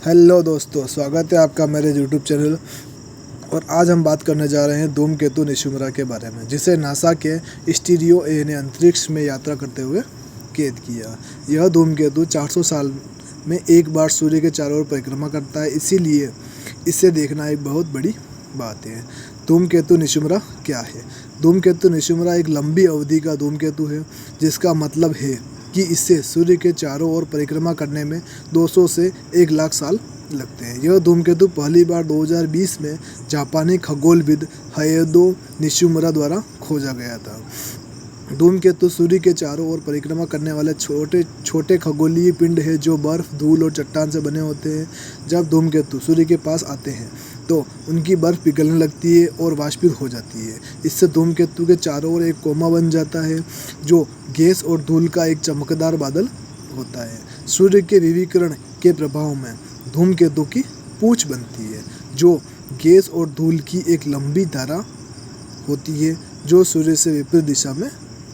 Hello दोस्तों, स्वागत है आपका मेरे यूट्यूब चैनल। और आज हम बात करने जा रहे हैं धूमकेतु निशुम्बरा के बारे में, जिसे नासा के स्टीरियो ए ने अंतरिक्ष में यात्रा करते हुए कैद किया। यह धूमकेतु 400 साल में एक बार सूर्य के चारों ओर परिक्रमा करता है, इसीलिए इसे देखना एक बहुत बड़ी बात है। धूमकेतु निशुम्बरा क्या है? धूमकेतु निशुम्बरा एक लंबी अवधि का धूमकेतु है, जिसका मतलब है कि इससे सूर्य के चारों ओर परिक्रमा करने में 200 से 1 लाख साल लगते हैं। यह धूमकेतु पहली बार 2020 में जापानी खगोलविद हायातो निशुम्बरा द्वारा खोजा गया था। धूमकेतु सूर्य के चारों ओर परिक्रमा करने वाले छोटे छोटे खगोलीय पिंड है जो बर्फ, धूल और चट्टान से बने होते हैं। जब धूमकेतु सूर्य के पास आते हैं तो उनकी बर्फ पिघलने लगती है और वाष्पित हो जाती है। इससे धूमकेतु के चारों ओर एक कोमा बन जाता है, जो गैस और धूल का एक चमकदार बादल होता है। सूर्य के विकिरण के प्रभाव में धूमकेतु की पूंछ बनती है, जो गैस और धूल की एक लंबी धारा होती है जो सूर्य से विपरीत दिशा में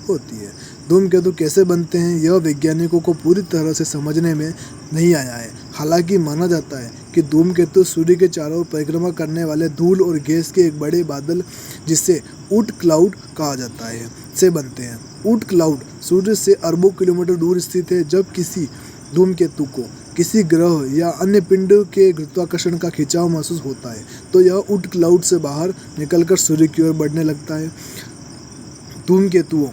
होती है। धूमकेतु कैसे बनते हैं, यह वैज्ञानिकों को पूरी तरह से समझने में नहीं आया है। हालांकि माना जाता है कि धूमकेतु सूर्य के चारों ओर परिक्रमा करने वाले धूल और गैस के एक बड़े बादल, जिसे ऊट क्लाउड कहा जाता है, से बनते हैं। ऊट क्लाउड सूर्य से अरबों किलोमीटर दूर स्थित है। जब किसी धूमकेतु को किसी ग्रह या अन्य पिंड के गुरुत्वाकर्षण का खिंचाव महसूस होता है, तो यह ऊट क्लाउड से बाहर निकलकर सूर्य की ओर बढ़ने लगता है। धूमकेतुओं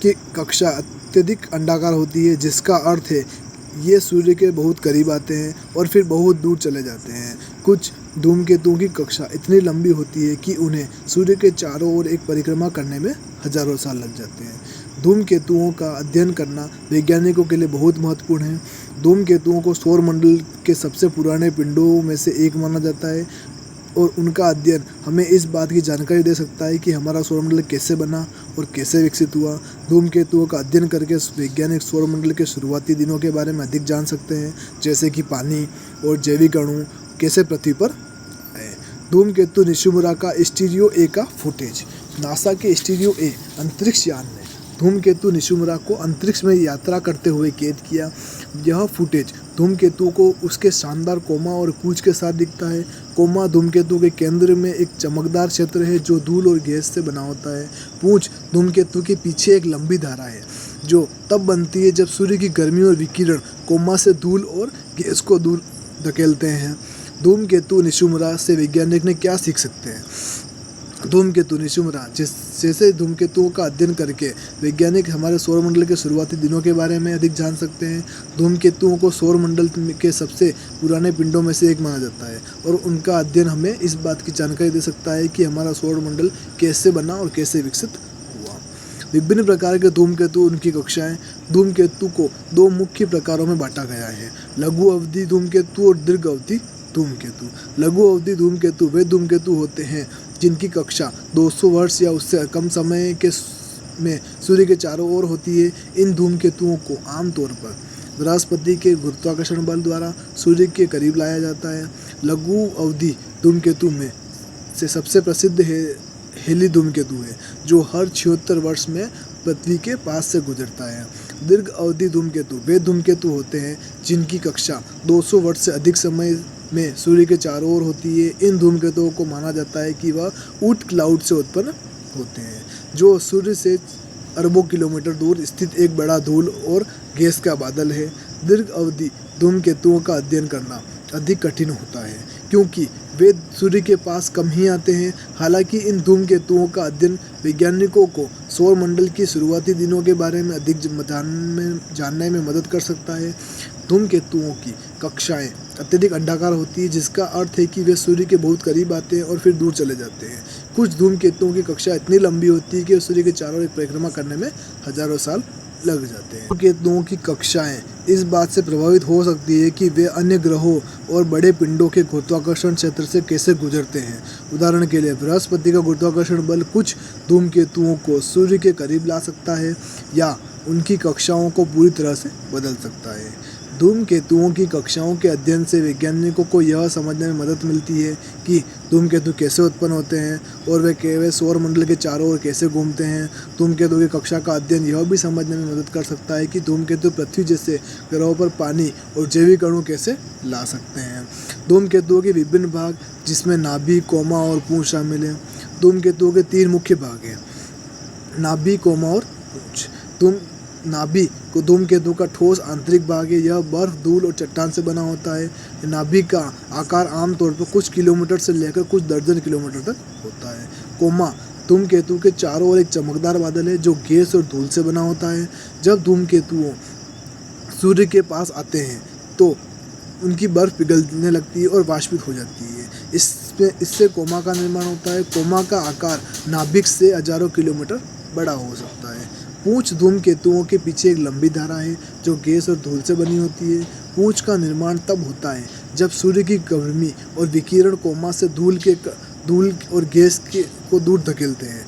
की कक्षा अत्यधिक अंडाकार होती है, जिसका अर्थ है ये सूर्य के बहुत करीब आते हैं और फिर बहुत दूर चले जाते हैं। कुछ धूमकेतुओं की कक्षा इतनी लंबी होती है कि उन्हें सूर्य के चारों ओर एक परिक्रमा करने में हजारों साल लग जाते हैं। धूमकेतुओं का अध्ययन करना वैज्ञानिकों के लिए बहुत महत्वपूर्ण है। धूमकेतुओं को सौरमंडल के सबसे पुराने पिंडों में से एक माना जाता है और उनका अध्ययन हमें इस बात की जानकारी दे सकता है कि हमारा सौरमंडल कैसे बना और कैसे विकसित हुआ। धूमकेतुओं का अध्ययन करके वैज्ञानिक सौरमंडल के शुरुआती दिनों के बारे में अधिक जान सकते हैं, जैसे कि पानी और जैविक अणु कैसे पृथ्वी पर आए। धूमकेतु निशुम्बरा का स्टीरियो ए का फुटेज। नासा के स्टीरियो ए अंतरिक्ष यान ने धूमकेतु निशुम्बरा को अंतरिक्ष में यात्रा करते हुए कैद किया। यह फुटेज धूमकेतु को उसके शानदार कोमा और पूंछ के साथ दिखता है। कोमा धूमकेतु के केंद्र में एक चमकदार क्षेत्र है जो धूल और गैस से बना होता है। पूंछ धूमकेतु के पीछे एक लंबी धारा है जो तब बनती है जब सूर्य की गर्मी और विकिरण कोमा से धूल और गैस को दूर धकेलते हैं। धूमकेतु निशुम्बरा से वैज्ञानिक ने क्या सीख सकते हैं? धूमकेतु निशुम्बरा जैसे धूमकेतुओं का अध्ययन करके वैज्ञानिक हमारे सौरमंडल के शुरुआती दिनों के बारे में अधिक जान सकते हैं। धूमकेतुओं को सौरमंडल के सबसे पुराने पिंडों में से एक माना जाता है और उनका अध्ययन हमें इस बात की जानकारी दे सकता है कि हमारा सौरमंडल कैसे बना और कैसे विकसित हुआ। विभिन्न प्रकार के धूमकेतु, उनकी कक्षाएं। धूमकेतु को 2 मुख्य प्रकारों में बांटा गया है: लघु अवधि धूमकेतु और दीर्घ अवधि धूमकेतु। लघु अवधि धूमकेतु वे धूमकेतु होते हैं जिनकी कक्षा 200 वर्ष या उससे कम समय के में सूर्य के चारों ओर होती है। इन धूमकेतुओं को आमतौर पर बृहस्पति के गुरुत्वाकर्षण बल द्वारा सूर्य के करीब लाया जाता है। लघु अवधि धूमकेतु में से सबसे प्रसिद्ध हेली धूमकेतु है, जो हर 76 वर्ष में पृथ्वी के पास से गुजरता है। दीर्घ अवधि धूमकेतु वे धूमकेतु होते हैं जिनकी कक्षा 200 वर्ष से अधिक समय में सूर्य के चारों ओर होती है। इन धूमकेतुओं को माना जाता है कि वह ऊट क्लाउड से उत्पन्न होते हैं, जो सूर्य से अरबों किलोमीटर दूर स्थित एक बड़ा धूल और गैस का बादल है। दीर्घ अवधि धूमकेतुओं का अध्ययन करना अधिक कठिन होता है क्योंकि वे सूर्य के पास कम ही आते हैं। हालांकि इन धूमकेतुओं का अध्ययन वैज्ञानिकों को सौरमंडल की शुरुआती दिनों के बारे में अधिक जानने में मदद कर सकता है। धूमकेतुओं की कक्षाएं अत्यधिक अंडाकार होती है, जिसका अर्थ है कि वे सूर्य के बहुत करीब आते हैं और फिर दूर चले जाते हैं। कुछ धूमकेतुओं की कक्षा इतनी लंबी होती है कि सूर्य के चारों ओर परिक्रमा करने में हजारों साल लग जाते हैं। धूमकेतुओं की कक्षाएं इस बात से प्रभावित हो सकती है कि वे अन्य ग्रहों और बड़े पिंडों के गुरुत्वाकर्षण क्षेत्र से कैसे गुजरते हैं। उदाहरण के लिए बृहस्पति का गुरुत्वाकर्षण बल कुछ धूमकेतुओं को सूर्य के करीब ला सकता है या उनकी कक्षाओं को पूरी तरह से बदल सकता है। धूमकेतुओं की कक्षाओं के अध्ययन से वैज्ञानिकों को यह समझने में मदद मिलती है कि धूमकेतु कैसे उत्पन्न होते हैं और वे सौर मंडल के चारों ओर कैसे घूमते हैं। धूमकेतु की कक्षा का अध्ययन यह भी समझने में मदद कर सकता है कि धूमकेतु पृथ्वी जैसे ग्रहों पर पानी और जैविक अणु कैसे ला सकते हैं। धूमकेतुओं के विभिन्न भाग, जिसमें नाभि, कोमा और पूंछ शामिल हैं। धूमकेतुओं के 3 मुख्य भाग हैं, नाभि, कोमा और पूंछ। नाभि को धूमकेतु का ठोस आंतरिक भाग है। यह बर्फ, धूल और चट्टान से बना होता है। नाभि का आकार आमतौर पर कुछ किलोमीटर से लेकर कुछ दर्जन किलोमीटर तक होता है। कोमा धूमकेतु के चारों ओर एक चमकदार बादल है जो गैस और धूल से बना होता है। जब धूमकेतुओं सूर्य के पास आते हैं तो उनकी बर्फ पिघलने लगती है और वाष्पित हो जाती है। इससे कोमा का निर्माण होता है। कोमा का आकार नाभिक से हजारों किलोमीटर बड़ा हो सकता है। पूंछ धूमकेतुओं के पीछे एक लंबी धारा है जो गैस और धूल से बनी होती है। पूंछ का निर्माण तब होता है जब सूर्य की गर्मी और विकिरण कोमा से धूल और गैस को दूर धकेलते हैं।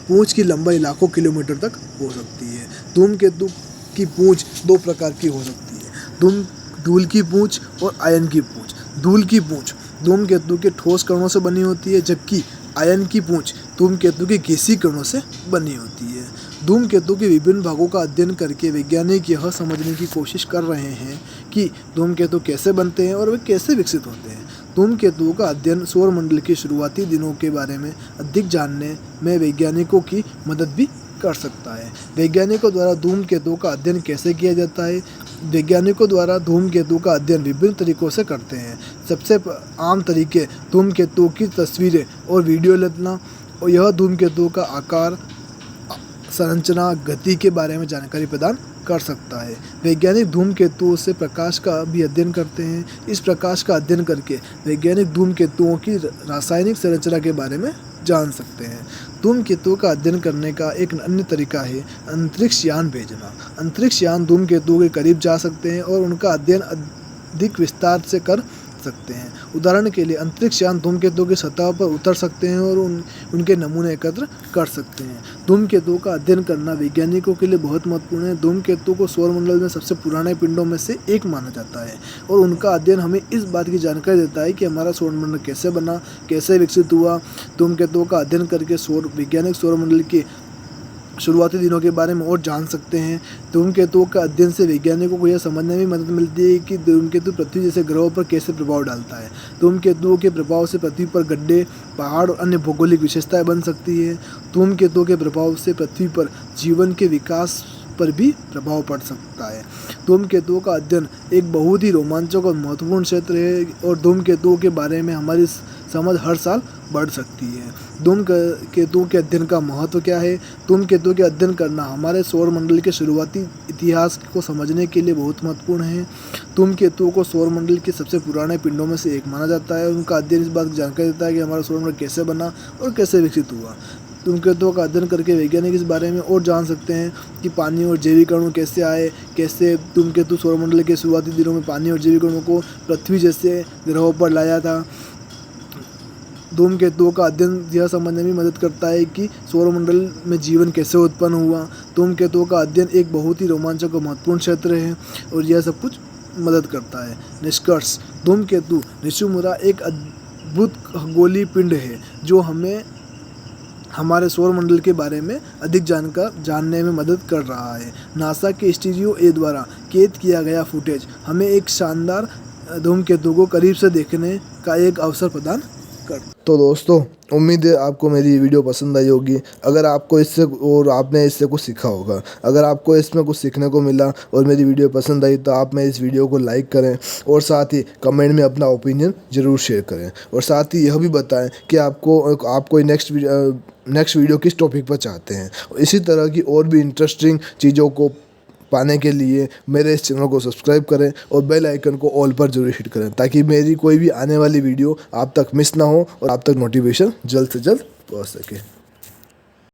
पूंछ की लंबाई लाखों किलोमीटर तक हो सकती है। धूमकेतु की पूंछ 2 प्रकार की हो सकती है, धूल की पूंछ और आयन की पूंछ। धूल की पूंछ धूमकेतु के ठोस कणों से बनी होती है, जबकि आयन की पूंछ धूमकेतु के गैसीय कणों से बनी होती है। धूमकेतु के विभिन्न भागों का अध्ययन करके वैज्ञानिक यह समझने की कोशिश कर रहे हैं कि धूमकेतु कैसे बनते हैं और वे कैसे विकसित होते हैं। धूमकेतुओं का अध्ययन सौर मंडल के शुरुआती दिनों के बारे में अधिक जानने में वैज्ञानिकों की मदद भी कर सकता है। वैज्ञानिकों द्वारा धूमकेतुओं का अध्ययन कैसे किया जाता है? वैज्ञानिकों द्वारा धूमकेतु का अध्ययन विभिन्न तरीकों से करते हैं। सबसे आम तरीके धूमकेतुओं की तस्वीरें और वीडियो लेना, और यह धूमकेतुओं का आकार, संरचना, गति के बारे में जानकारी प्रदान कर सकता है। वैज्ञानिक धूमकेतुओं से प्रकाश का भी अध्ययन करते हैं। इस प्रकाश का अध्ययन करके वैज्ञानिक धूमकेतुओं की रासायनिक संरचना के बारे में जान सकते हैं। धूमकेतुओं का अध्ययन करने का एक अन्य तरीका है अंतरिक्ष यान भेजना। अंतरिक्ष यान धूमकेतुओं के करीब जा सकते हैं और उनका अध्ययन अधिक विस्तार से कर सकते हैं। उदाहरण के लिए अंतरिक्ष यान धूमकेतुओं की सतह पर उतर सकते हैं और उनके नमूने एकत्र कर सकते हैं। धूमकेतुओं का अध्ययन करना वैज्ञानिकों के लिए बहुत महत्वपूर्ण है। धूमकेतु को सौरमंडल में सबसे पुराने पिंडों में से एक माना जाता है और उनका अध्ययन हमें इस बात की जानकारी देता है कि हमारा सौरमंडल कैसे बना, कैसे विकसित हुआ। धूमकेतुओं का अध्ययन करके वैज्ञानिक सौरमंडल के शुरुआती दिनों के बारे में और जान सकते हैं। धूमकेतुओं का अध्ययन से वैज्ञानिकों को यह समझने में मदद मिलती है कि धूमकेतु पृथ्वी जैसे ग्रहों पर कैसे प्रभाव डालता है। धूमकेतुओं के प्रभाव से पृथ्वी पर गड्ढे, पहाड़ और अन्य भौगोलिक विशेषताएं बन सकती है। धूमकेतुओं के प्रभाव से पृथ्वी पर जीवन के विकास पर भी प्रभाव पड़ सकता है। धूमकेतुओं का अध्ययन एक बहुत ही रोमांचक और महत्वपूर्ण क्षेत्र है और धूमकेतुओं के बारे में हमारी समझ हर साल बढ़ सकती है। धूमकेतुओं के अध्ययन का महत्व क्या है? धूमकेतुओं के अध्ययन करना हमारे सौरमंडल के शुरुआती इतिहास को समझने के लिए बहुत महत्वपूर्ण है। धूमकेतुओं को सौरमंडल के सबसे पुराने पिंडों में से एक माना जाता है। उनका अध्ययन इस बात की जानकारी देता है कि हमारा सौरमंडल कैसे बना और कैसे विकसित हुआ। धूमकेतुओं का अध्ययन करके वैज्ञानिक इस बारे में और जान सकते हैं कि पानी और जैविक अणु कैसे आए, कैसे धूमकेतु सौरमंडल के शुरुआती दिनों में पानी और जैविक अणु को पृथ्वी जैसे ग्रहों पर लाया था। धूमकेतुओं का अध्ययन यह समझने में मदद करता है कि सौरमंडल में जीवन कैसे उत्पन्न हुआ। धूमकेतुओं का अध्ययन एक बहुत ही रोमांचक और महत्वपूर्ण क्षेत्र है और यह सब कुछ मदद करता है। निष्कर्ष: धूमकेतु निशुमुरा एक अद्भुत खगोलीय पिंड है जो हमें हमारे सौरमंडल के बारे में अधिक जानने में मदद कर रहा है। नासा के स्टीरियो ए द्वारा कैद किया गया फुटेज हमें एक शानदार धूमकेतु को करीब से देखने का एक अवसर प्रदान कर। तो दोस्तों, उम्मीद है आपको मेरी वीडियो पसंद आई होगी। अगर आपको इससे और आपने इससे कुछ सीखा होगा, अगर आपको इसमें कुछ सीखने को मिला और मेरी वीडियो पसंद आई तो आप मैं इस वीडियो को लाइक करें और साथ ही कमेंट में अपना ओपिनियन ज़रूर शेयर करें और साथ ही यह भी बताएं कि आपको नेक्स्ट वीडियो किस टॉपिक पर चाहते हैं। इसी तरह की और भी इंटरेस्टिंग चीज़ों को पाने के लिए मेरे इस चैनल को सब्सक्राइब करें और बेल आइकन को ऑल पर जरूर हिट करें ताकि मेरी कोई भी आने वाली वीडियो आप तक मिस ना हो और आप तक नोटिफिकेशन जल्द से जल्द पहुंच सके।